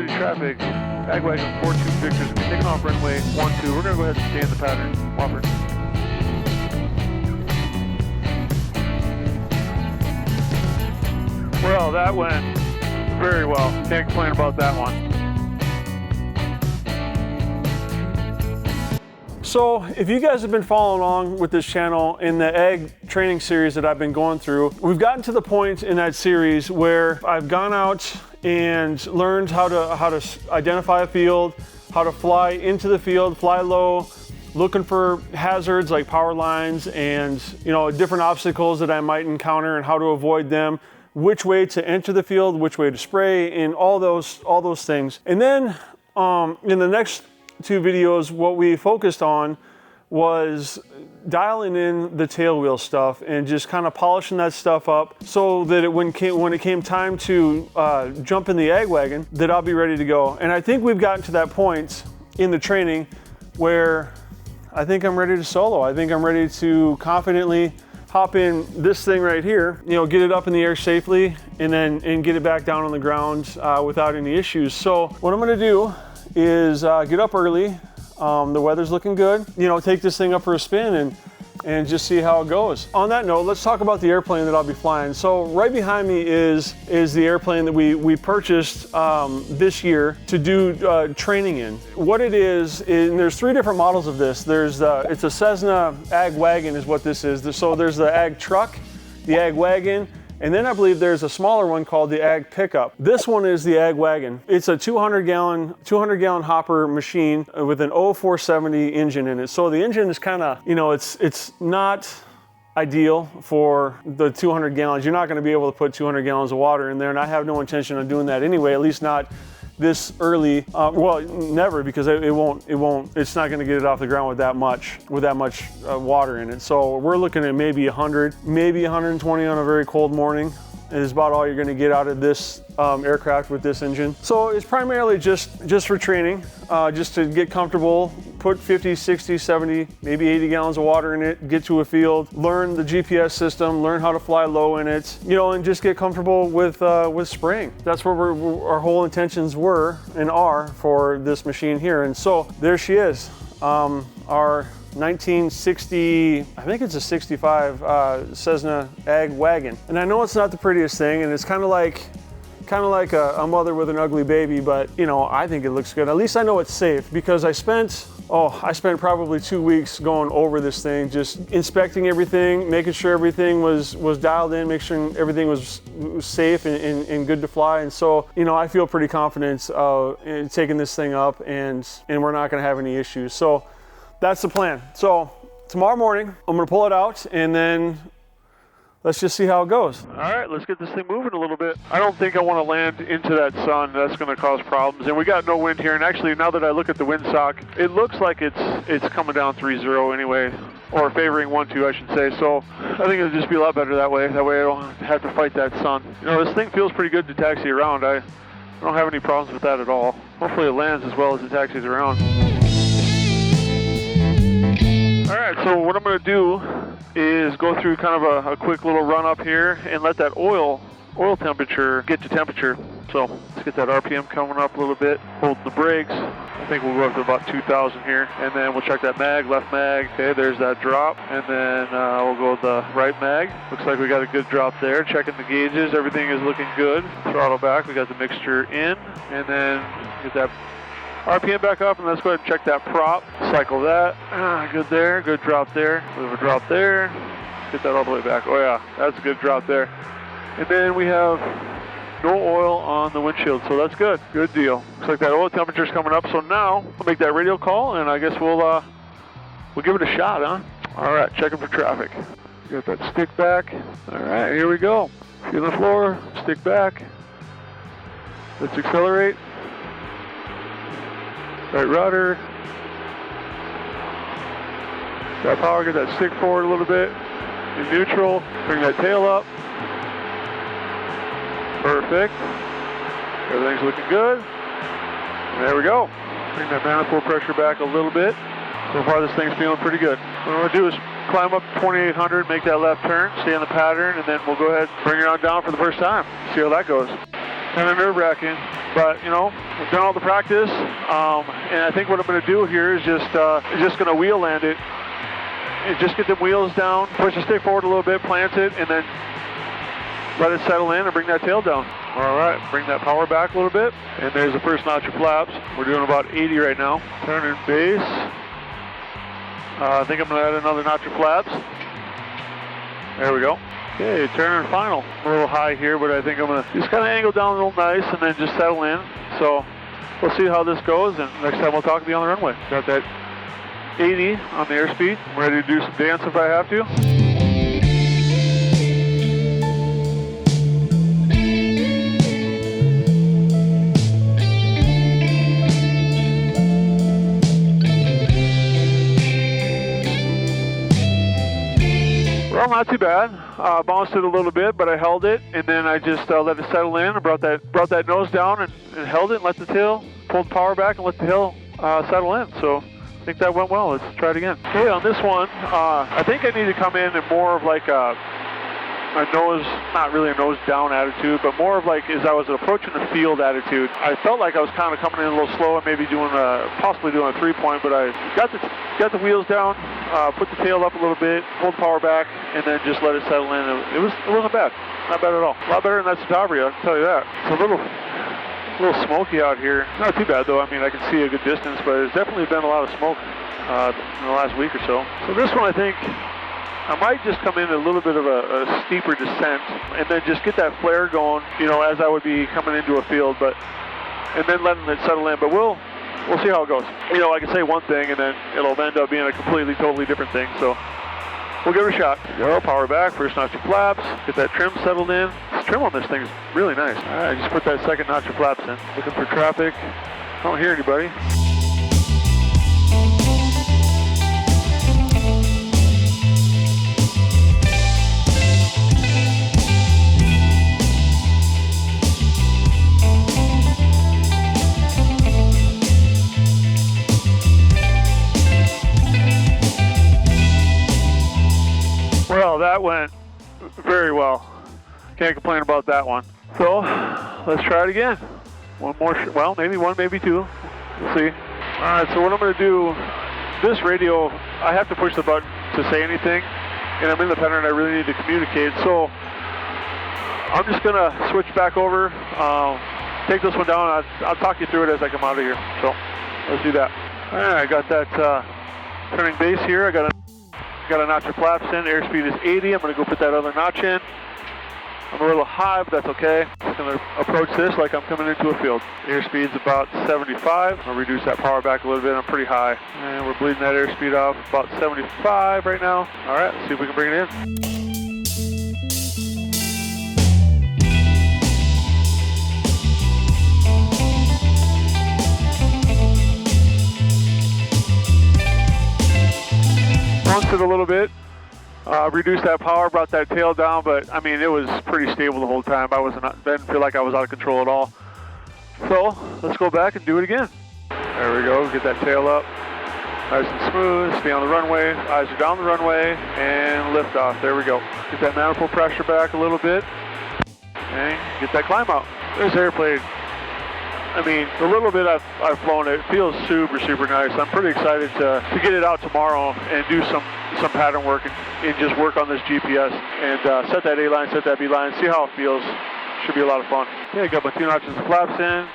City traffic. Ag wagon 42 Victor's going to be taking off runway 12. We're going to go ahead and stay in the pattern. Whopper. Well, that went very well. Can't complain about that one. So if you guys have been following along with this channel in the ag training series that I've been going through, we've gotten to the point in that series where I've gone out and learned how to identify a field, how to fly into the field, fly low, looking for hazards like power lines and different obstacles that I might encounter and how to avoid them, which way to enter the field, which way to spray, and all those things. And then in the next two videos, what we focused on was dialing in the tail wheel stuff and just kind of polishing that stuff up so that when it came time to jump in the ag wagon, that I'll be ready to go. And I think we've gotten to that point in the training where I think I'm ready to solo. I think I'm ready to confidently hop in this thing right here, get it up in the air safely and get it back down on the ground without any issues. So what I'm gonna do is get up early. The weather's looking good. Take this thing up for a spin and just see how it goes. On that note, let's talk about the airplane that I'll be flying. So right behind me is the airplane that we purchased this year to do training in. What it is, and there's three different models of this. It's a Cessna Ag Wagon is what this is. So there's the AgTruck, the Ag Wagon, and then I believe there's a smaller one called the Ag Pickup. This one is the Ag Wagon. It's a 200 gallon hopper machine with an 0470 engine in it. So the engine is kind of, it's not ideal for the 200 gallons. You're not going to be able to put 200 gallons of water in there, and I have no intention of doing that anyway, at least not this early. Well, never, because it's not going to get it off the ground with that much water in it. So we're looking at maybe 100, maybe 120 on a very cold morning. It is about all you're going to get out of this aircraft with this engine. So it's primarily just for training, just to get comfortable, put 50, 60, 70, maybe 80 gallons of water in it, get to a field, learn the GPS system, learn how to fly low in it, and just get comfortable with spraying. That's what our whole intentions were and are for this machine here. And so there she is, our 1960, I think it's a 65 Cessna Ag Wagon. And I know it's not the prettiest thing, and it's kind of like a mother with an ugly baby, but I think it looks good. At least I know it's safe, because I spent probably 2 weeks going over this thing, just inspecting everything, making sure everything was dialed in, making sure everything was safe and good to fly. And so, I feel pretty confident in taking this thing up, and we're not gonna have any issues. So that's the plan. So tomorrow morning, I'm gonna pull it out, and then let's just see how it goes. All right, let's get this thing moving a little bit. I don't think I want to land into that sun. That's going to cause problems. And we got no wind here. And actually, now that I look at the windsock, it looks like it's coming down 3-0 anyway, or favoring 1-2, I should say. So I think it'll just be a lot better that way. That way I don't have to fight that sun. This thing feels pretty good to taxi around. I don't have any problems with that at all. Hopefully it lands as well as it taxis around. All right, so what I'm going to do is go through kind of a quick little run up here and let that oil temperature get to temperature. So let's get that RPM coming up a little bit, hold the brakes. I think we'll go up to about 2,000 here, and then we'll check that mag, left mag. Okay, there's that drop, and then we'll go with the right mag. Looks like we got a good drop there. Checking the gauges, everything is looking good. Throttle back, we got the mixture in, and then get that RPM back up, and let's go ahead and check that prop. Cycle that. Good there. Good drop there. We have a drop there. Get that all the way back. Oh yeah, that's a good drop there. And then we have no oil on the windshield, so that's good. Good deal. Looks like that oil temperature is coming up. So now we'll make that radio call, and I guess we'll give it a shot, huh? All right, checking for traffic. Get that stick back. All right, here we go. Feel the floor. Stick back. Let's accelerate. Right rudder. Got power, get that stick forward a little bit. In neutral, bring that tail up. Perfect. Everything's looking good. And there we go. Bring that manifold pressure back a little bit. So far this thing's feeling pretty good. What I'm going to do is climb up 2800, make that left turn, stay on the pattern, and then we'll go ahead and bring it on down for the first time. See how that goes. Kind of nerve-wracking. But you know, we've done all the practice, and I think what I'm going to do here is just going to wheel land it, and just get the wheels down, push the stick forward a little bit, plant it, and then let it settle in and bring that tail down. All right, bring that power back a little bit, and there's the first notch of flaps. We're doing about 80 right now. Turning base. I think I'm going to add another notch of flaps. There we go. Okay, turn and final. A little high here, but I think I'm going to just kind of angle down a little nice and then just settle in. So we'll see how this goes, and next time we'll talk to you on the runway. Got that 80 on the airspeed. I'm ready to do some dance if I have to. Well, not too bad. Bounced it a little bit, but I held it, and then I just let it settle in and brought that nose down and held it and let the tail, pulled the power back and let the tail settle in. So I think that went well. Let's try it again. Okay, on this one, I think I need to come in more of like a nose, not really a nose down attitude, but more of like as I was approaching the field attitude. I felt like I was kind of coming in a little slow and maybe possibly doing a 3-point, but I got the wheels down, put the tail up a little bit, pulled the power back, and then just let it settle in. It wasn't bad, not bad at all. A lot better than that Centauri, I can tell you that. It's a little smoky out here. Not too bad though. I mean, I can see a good distance, but there's definitely been a lot of smoke in the last week or so. So this one, I think I might just come in a little bit of a steeper descent and then just get that flare going, you know, as I would be coming into a field, and then letting it settle in. But we'll see how it goes. You know, I can say one thing and then it'll end up being a totally different thing. So we'll give it a shot. Go, power back, first notch of flaps, get that trim settled in. This trim on this thing is really nice. All right, just put that second notch of flaps in. Looking for traffic. I don't hear anybody. Well, that went very well. Can't complain about that one. So, let's try it again. One more, well, maybe one, maybe two. We'll see. All right, so what I'm going to do, this radio, I have to push the button to say anything, and I'm in the pen and I really need to communicate. So, I'm just going to switch back over, take this one down, I'll talk you through it as I come out of here. So, let's do that. All right, I got that turning base here. I got a notch of flaps in. Airspeed is 80. I'm going to go put that other notch in. I'm a little high, but that's okay. I'm going to approach this like I'm coming into a field. Airspeed's about 75. I'll reduce that power back a little bit. I'm pretty high. And we're bleeding that airspeed off about 75 right now. All right, let's see if we can bring it in. Bounced it a little bit, reduced that power, brought that tail down, but I mean, it was pretty stable the whole time. Didn't feel like I was out of control at all. So let's go back and do it again. There we go, get that tail up, nice and smooth, stay on the runway, eyes are down the runway, and lift off. There we go. Get that manifold pressure back a little bit, and get that climb out. There's the airplane. I mean, the little bit I've flown it feels super, super nice. I'm pretty excited to get it out tomorrow and do some pattern work and just work on this GPS and set that A line, set that B line, see how it feels. Should be a lot of fun. Okay, got my 2 notches of flaps in.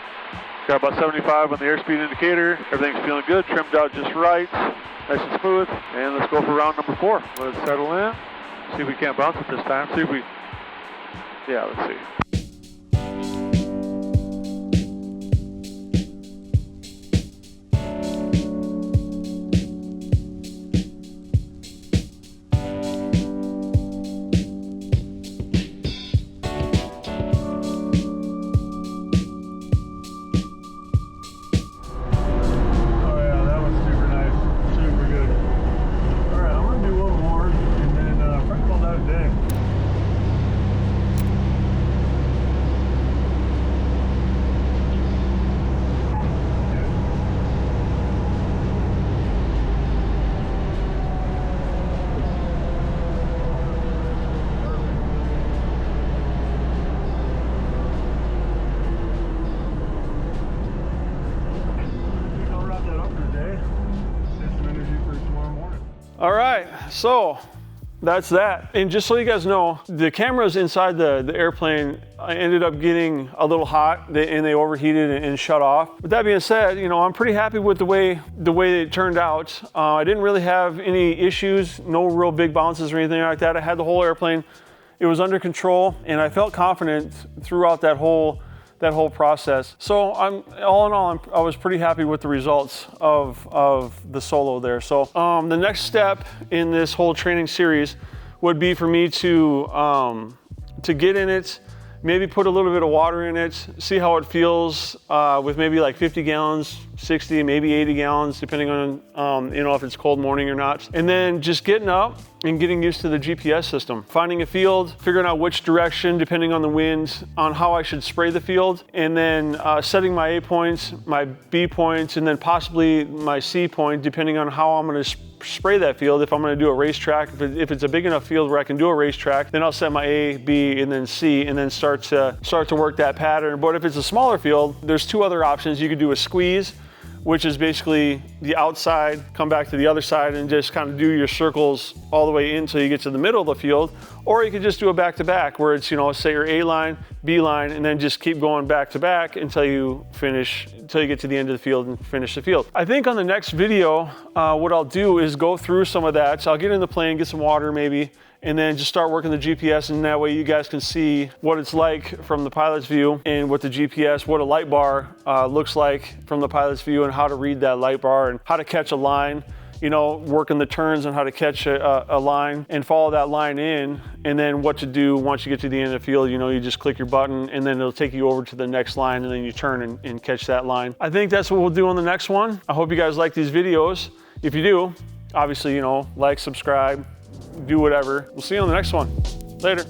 Got about 75 on the airspeed indicator. Everything's feeling good, trimmed out just right, nice and smooth. And let's go for round number 4. Let it settle in. See if we can't bounce it this time. Let's see. So that's that. And just so you guys know, the cameras inside the airplane ended up getting a little hot and they overheated and shut off. With that being said, you know, I'm pretty happy with the way it turned out. I didn't really have any issues, no real big bounces or anything like that. I had the whole airplane, it was under control, and I felt confident throughout that whole process. So all in all, I was pretty happy with the results of the solo there. So the next step in this whole training series would be for me to get in it, maybe put a little bit of water in it, see how it feels with maybe like 50 gallons, 60, maybe 80 gallons, depending on you know, if it's cold morning or not. And then just getting up and getting used to the GPS system. Finding a field, figuring out which direction, depending on the wind, on how I should spray the field, and then setting my A points, my B points, and then possibly my C point, depending on how I'm gonna spray that field. If I'm gonna do a racetrack, if it's a big enough field where I can do a racetrack, then I'll set my A, B, and then C, and then start to work that pattern. But if it's a smaller field, there's two other options. You could do a squeeze, which is basically the outside, come back to the other side and just kind of do your circles all the way in until you get to the middle of the field. Or you could just do a back-to-back where it's, you know, say your A line, B line, and then just keep going back-to-back until you get to the end of the field and finish the field. I think on the next video, what I'll do is go through some of that. So I'll get in the plane, get some water maybe, and then just start working the GPS, and that way you guys can see what it's like from the pilot's view and with the GPS, what a light bar looks like from the pilot's view, and how to read that light bar and how to catch a line, you know, working the turns on how to catch a line and follow that line in, and then what to do once you get to the end of the field. You know, you just click your button and then it'll take you over to the next line, and then you turn and catch that line. I think that's what we'll do on the next one. I hope you guys like these videos. If you do, obviously, you know, like, subscribe, do whatever. We'll see you on the next one. Later.